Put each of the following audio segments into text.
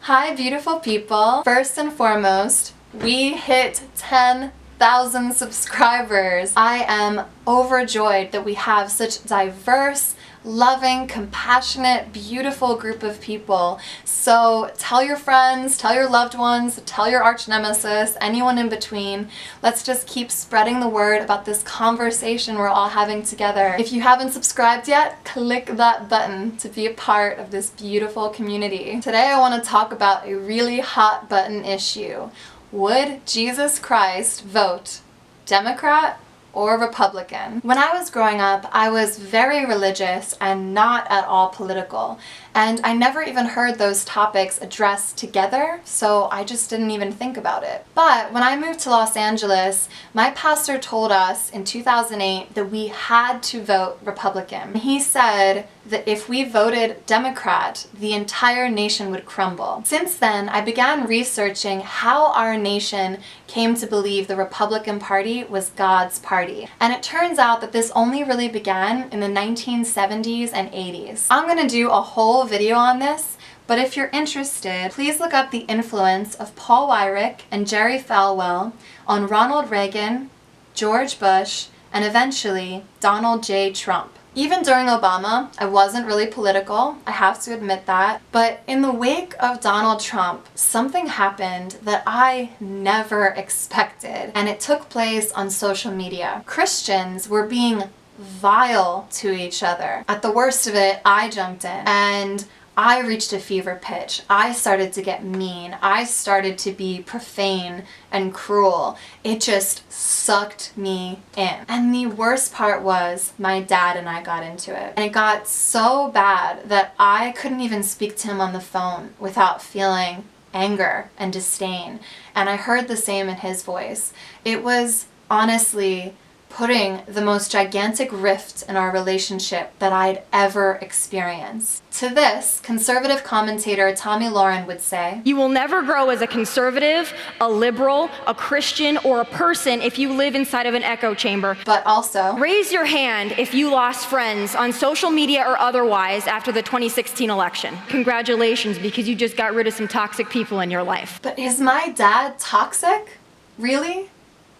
Hi beautiful people! First and foremost, we hit 10,000 subscribers. I am overjoyed that we have such diverse, loving, compassionate, beautiful group of people. So tell your friends, tell your loved ones, tell your arch nemesis, anyone in between. Let's just keep spreading the word about this conversation we're all having together. If you haven't subscribed yet, click that button to be a part of this beautiful community. Today I want to talk about a really hot button issue. Would Jesus Christ vote Democrat or Republican? When I was growing up, I was very religious and not at all political, and I never even heard those topics addressed together, so I just didn't even think about it. But when I moved to Los Angeles, my pastor told us in 2008 that we had to vote Republican. He said that if we voted Democrat, the entire nation would crumble. Since then, I began researching how our nation came to believe the Republican Party was God's party. And it turns out that this only really began in the 1970s and 80s. I'm gonna do a whole video on this, but if you're interested, please look up the influence of Paul Weyrich and Jerry Falwell on Ronald Reagan, George Bush, and eventually Donald J. Trump. Even during Obama, I wasn't really political, I have to admit that, but in the wake of Donald Trump, something happened that I never expected, and it took place on social media. Christians were being vile to each other. At the worst of it, I jumped in, and I reached a fever pitch. I started to get mean. I started to be profane and cruel. It just sucked me in. And the worst part was my dad and I got into it. And it got so bad that I couldn't even speak to him on the phone without feeling anger and disdain. And I heard the same in his voice. It was honestly putting the most gigantic rift in our relationship that I'd ever experienced. To this, conservative commentator Tomi Lahren would say, "You will never grow as a conservative, a liberal, a Christian, or a person if you live inside of an echo chamber." But also, raise your hand if you lost friends on social media or otherwise after the 2016 election. Congratulations, because you just got rid of some toxic people in your life. But is my dad toxic? Really?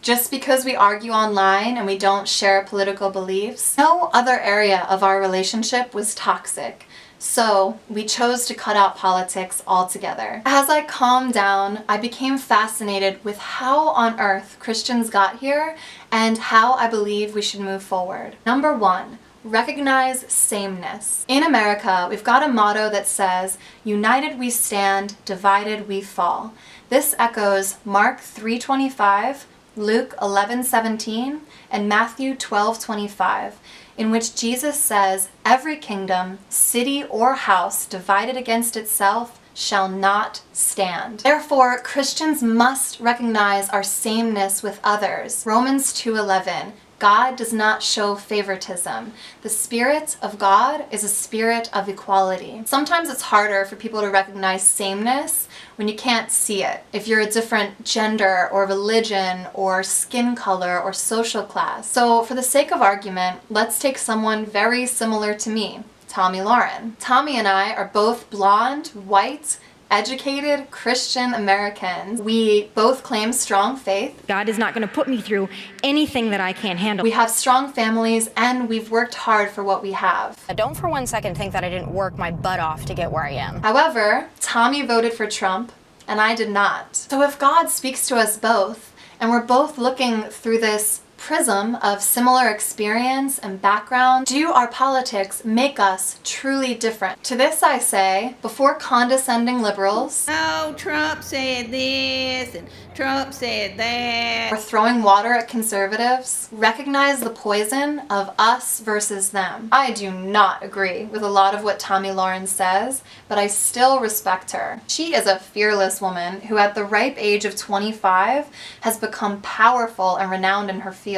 Just because we argue online and we don't share political beliefs? No other area of our relationship was toxic, so we chose to cut out politics altogether. As I calmed down, I became fascinated with how on earth Christians got here and how I believe we should move forward. Number one, recognize sameness. In America, we've got a motto that says, "United we stand, divided we fall." This echoes Mark 3:25, Luke 11:17, and Matthew 12:25, in which Jesus says, "Every kingdom, city, or house divided against itself shall not stand." Therefore, Christians must recognize our sameness with others. Romans 2:11, God does not show favoritism. The Spirit of God is a spirit of equality. Sometimes it's harder for people to recognize sameness when you can't see it. If you're a different gender or religion or skin color or social class. So for the sake of argument, let's take someone very similar to me, Tomi Lahren. Tomi and I are both blonde, white, educated Christian Americans. We both claim strong faith. God is not going to put me through anything that I can't handle. We have strong families and we've worked hard for what we have. Don't for one second think that I didn't work my butt off to get where I am. However, Tomi voted for Trump and I did not. So if God speaks to us both and we're both looking through this prism of similar experience and background, do our politics make us truly different? To this I say, before condescending liberals, "Oh, Trump said this and Trump said that," or throwing water at conservatives, recognize the poison of us versus them. I do not agree with a lot of what Tomi Lahren says, but I still respect her. She is a fearless woman who at the ripe age of 25 has become powerful and renowned in her field.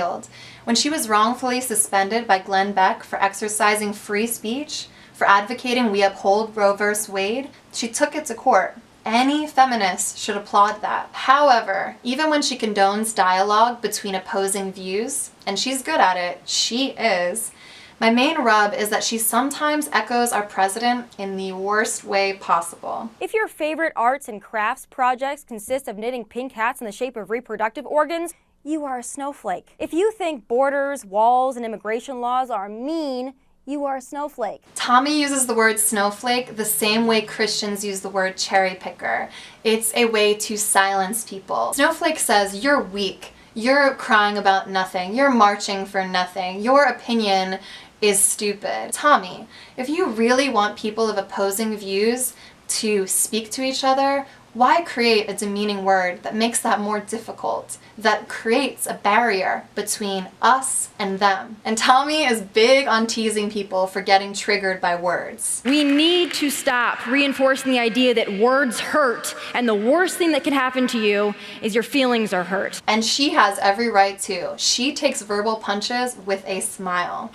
When she was wrongfully suspended by Glenn Beck for exercising free speech, for advocating we uphold Roe v. Wade, she took it to court. Any feminist should applaud that. However, even when she condones dialogue between opposing views, and she's good at it, she is, My main rub is that she sometimes echoes our president in the worst way possible. If your favorite arts and crafts projects consist of knitting pink hats in the shape of reproductive organs, you are a snowflake. If you think borders, walls, and immigration laws are mean, you are a snowflake. Tomi uses the word snowflake the same way Christians use the word cherry picker. It's a way to silence people. Snowflake says you're weak, you're crying about nothing, you're marching for nothing, your opinion is stupid. Tomi, if you really want people of opposing views to speak to each other, why create a demeaning word that makes that more difficult, that creates a barrier between us and them? And Tomi is big on teasing people for getting triggered by words. We need to stop reinforcing the idea that words hurt, and the worst thing that can happen to you is your feelings are hurt. And she has every right to. She takes verbal punches with a smile.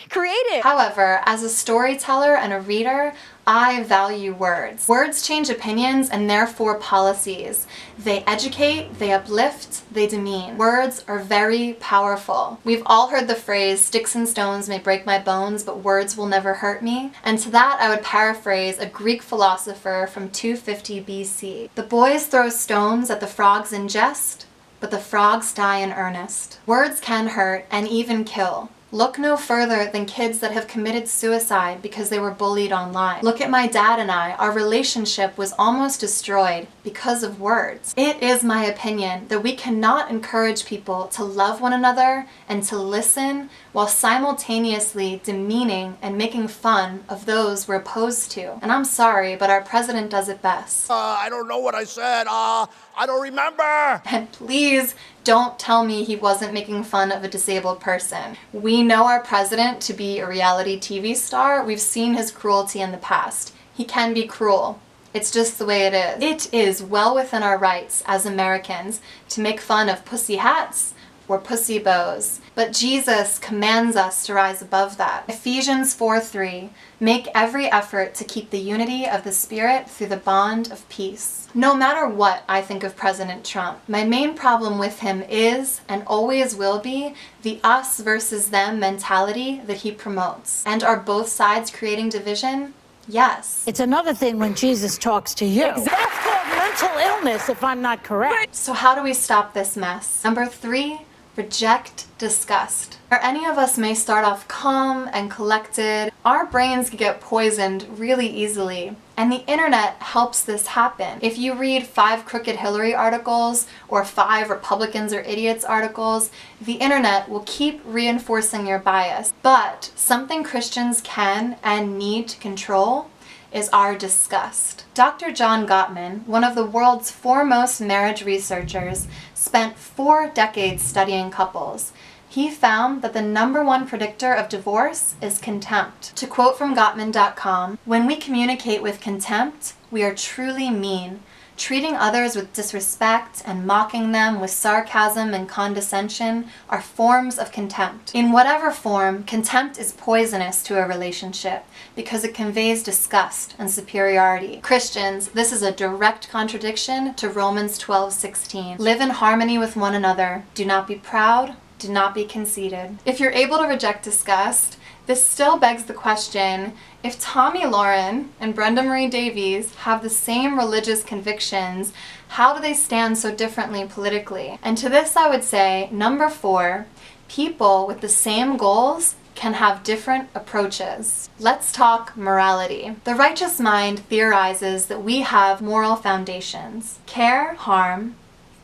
Creative! However, as a storyteller and a reader, I value words. Words change opinions and therefore policies. They educate, they uplift, they demean. Words are very powerful. We've all heard the phrase, "Sticks and stones may break my bones, but words will never hurt me." And to that I would paraphrase a Greek philosopher from 250 BC. "The boys throw stones at the frogs in jest, but the frogs die in earnest." Words can hurt and even kill. Look no further than kids that have committed suicide because they were bullied online. Look at my dad and I. Our relationship was almost destroyed because of words. It is my opinion that we cannot encourage people to love one another and to listen while simultaneously demeaning and making fun of those we're opposed to. And I'm sorry, but our president does it best. I don't know what I said. I don't remember. And please don't tell me he wasn't making fun of a disabled person. We know our president to be a reality TV star. We've seen his cruelty in the past. He can be cruel. It's just the way it is. It is well within our rights as Americans to make fun of pussy hats or pussy bows. But Jesus commands us to rise above that. Ephesians 4:3, make every effort to keep the unity of the Spirit through the bond of peace. No matter what I think of President Trump, my main problem with him is, and always will be, the us versus them mentality that he promotes. And are both sides creating division? Yes. It's another thing when Jesus talks to you. That's called mental illness, if I'm not correct. So how do we stop this mess? Number 3, reject disgust. Or any of us may start off calm and collected. Our brains get poisoned really easily, and the internet helps this happen. If you read 5 Crooked Hillary articles or 5 Republicans are idiots articles, the internet will keep reinforcing your bias. But something Christians can and need to control is our disgust. Dr. John Gottman, one of the world's foremost marriage researchers, spent 4 decades studying couples. He found that the #1 predictor of divorce is contempt. To quote from Gottman.com, when we communicate with contempt, we are truly mean. Treating others with disrespect and mocking them with sarcasm and condescension are forms of contempt. In whatever form, contempt is poisonous to a relationship because it conveys disgust and superiority. Christians, this is a direct contradiction to Romans 12:16. Live in harmony with one another. Do not be proud. Do not be conceited. If you're able to reject disgust, this still begs the question, if Tomi Lahren and Brenda Marie Davies have the same religious convictions, how do they stand so differently politically? And to this I would say, number 4, people with the same goals can have different approaches. Let's talk morality. The righteous mind theorizes that we have moral foundations: care, harm,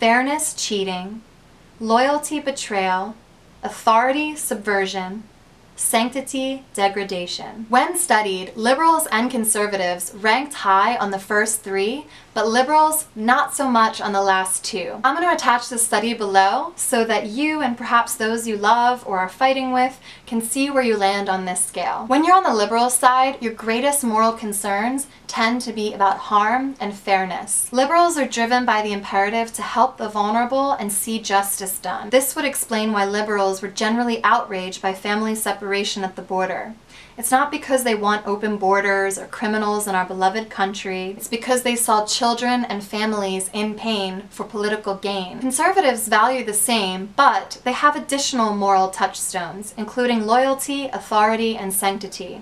fairness, cheating, loyalty, betrayal, authority, subversion, sanctity, degradation. When studied, liberals and conservatives ranked high on the first 3, but liberals not so much on the last 2. I'm going to attach the study below so that you and perhaps those you love or are fighting with can see where you land on this scale. When you're on the liberal side, your greatest moral concerns tend to be about harm and fairness. Liberals are driven by the imperative to help the vulnerable and see justice done. This would explain why liberals were generally outraged by family separation separation at the border. It's not because they want open borders or criminals in our beloved country. It's because they saw children and families in pain for political gain. Conservatives value the same, but they have additional moral touchstones, including loyalty, authority, and sanctity.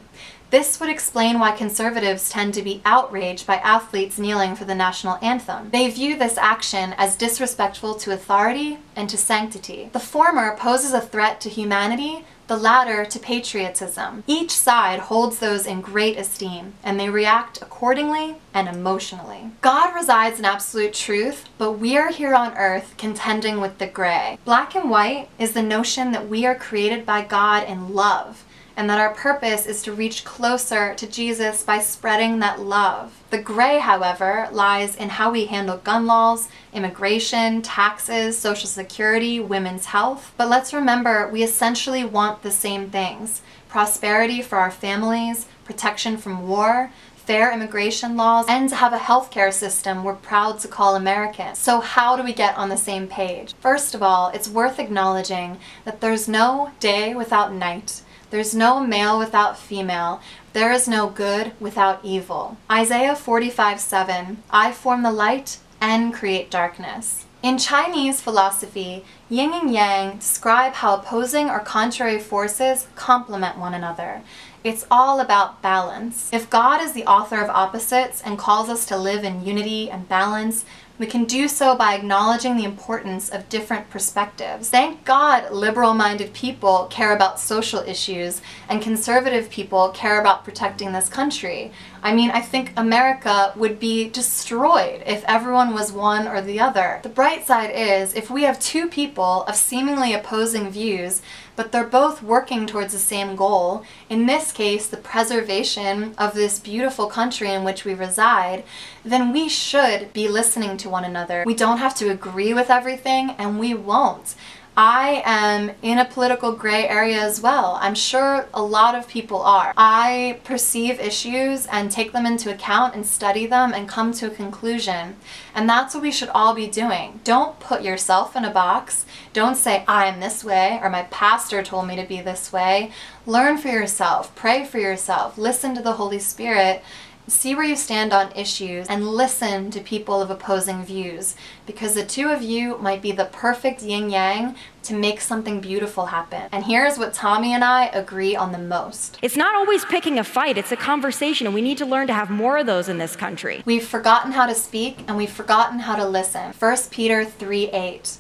This would explain why conservatives tend to be outraged by athletes kneeling for the national anthem. They view this action as disrespectful to authority and to sanctity. The former poses a threat to humanity, the latter to patriotism. Each side holds those in great esteem, and they react accordingly and emotionally. God resides in absolute truth, but we are here on earth contending with the gray. Black and white is the notion that we are created by God in love, and that our purpose is to reach closer to Jesus by spreading that love. The gray, however, lies in how we handle gun laws, immigration, taxes, Social Security, women's health. But let's remember, we essentially want the same things: prosperity for our families, protection from war, fair immigration laws, and to have a healthcare system we're proud to call American. So how do we get on the same page? First of all, it's worth acknowledging that there's no day without night. There's no male without female. There is no good without evil. Isaiah 45:7, I form the light and create darkness. In Chinese philosophy, yin and yang describe how opposing or contrary forces complement one another. It's all about balance. If God is the author of opposites and calls us to live in unity and balance, we can do so by acknowledging the importance of different perspectives. Thank God liberal-minded people care about social issues and conservative people care about protecting this country. I mean, I think America would be destroyed if everyone was one or the other. The bright side is, if we have two people of seemingly opposing views, but they're both working towards the same goal, in this case, the preservation of this beautiful country in which we reside, then we should be listening to one another. We don't have to agree with everything, and we won't. I am in a political gray area as well. I'm sure a lot of people are. I perceive issues and take them into account and study them and come to a conclusion. And that's what we should all be doing. Don't put yourself in a box. Don't say, I am this way, or my pastor told me to be this way. Learn for yourself. Pray for yourself. Listen to the Holy Spirit. See where you stand on issues and listen to people of opposing views, because the two of you might be the perfect yin-yang to make something beautiful happen. And here's what Tomi and I agree on the most. It's not always picking a fight, it's a conversation, and we need to learn to have more of those in this country. We've forgotten how to speak and we've forgotten how to listen. 1 Peter 3:8.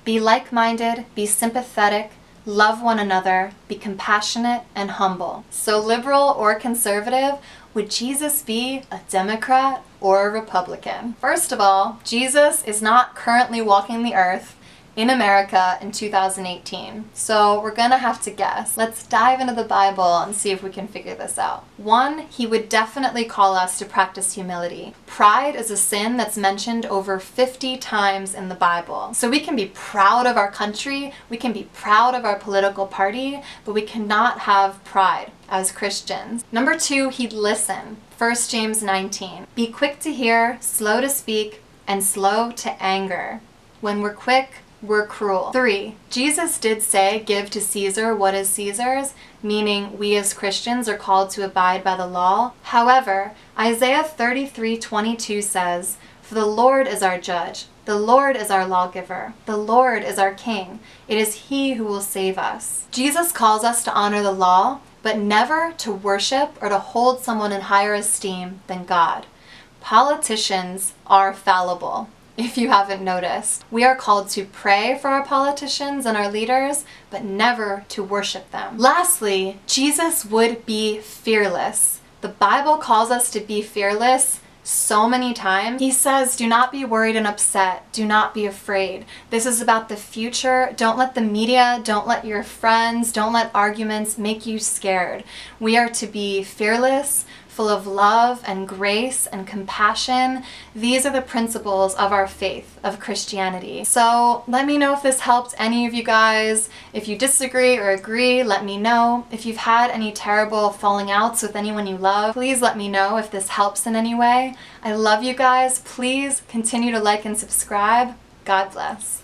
Be like-minded, be sympathetic, love one another, be compassionate and humble. So liberal or conservative, would Jesus be a Democrat or a Republican? First of all, Jesus is not currently walking the earth in America in 2018. So we're gonna have to guess. Let's dive into the Bible and see if we can figure this out. 1, he would definitely call us to practice humility. Pride is a sin that's mentioned over 50 times in the Bible. So we can be proud of our country, we can be proud of our political party, but we cannot have pride as Christians. Number 2, he'd listen. 1 James 19. Be quick to hear, slow to speak, and slow to anger. When we're quick, we're cruel. 3, Jesus did say, give to Caesar what is Caesar's, meaning we as Christians are called to abide by the law. However, Isaiah 33:22 says, for the Lord is our judge, the Lord is our lawgiver, the Lord is our king. It is he who will save us. Jesus calls us to honor the law, but never to worship or to hold someone in higher esteem than God. Politicians are fallible. If you haven't noticed, we are called to pray for our politicians and our leaders, but never to worship them. Lastly, Jesus would be fearless. The Bible calls us to be fearless so many times. He says, do not be worried and upset. Do not be afraid. This is about the future. Don't let the media, don't let your friends, don't let arguments make you scared. We are to be fearless, full of love and grace and compassion. These are the principles of our faith, of Christianity. So let me know if this helped any of you guys. If you disagree or agree, let me know. If you've had any terrible falling outs with anyone you love, please let me know if this helps in any way. I love you guys. Please continue to like and subscribe. God bless.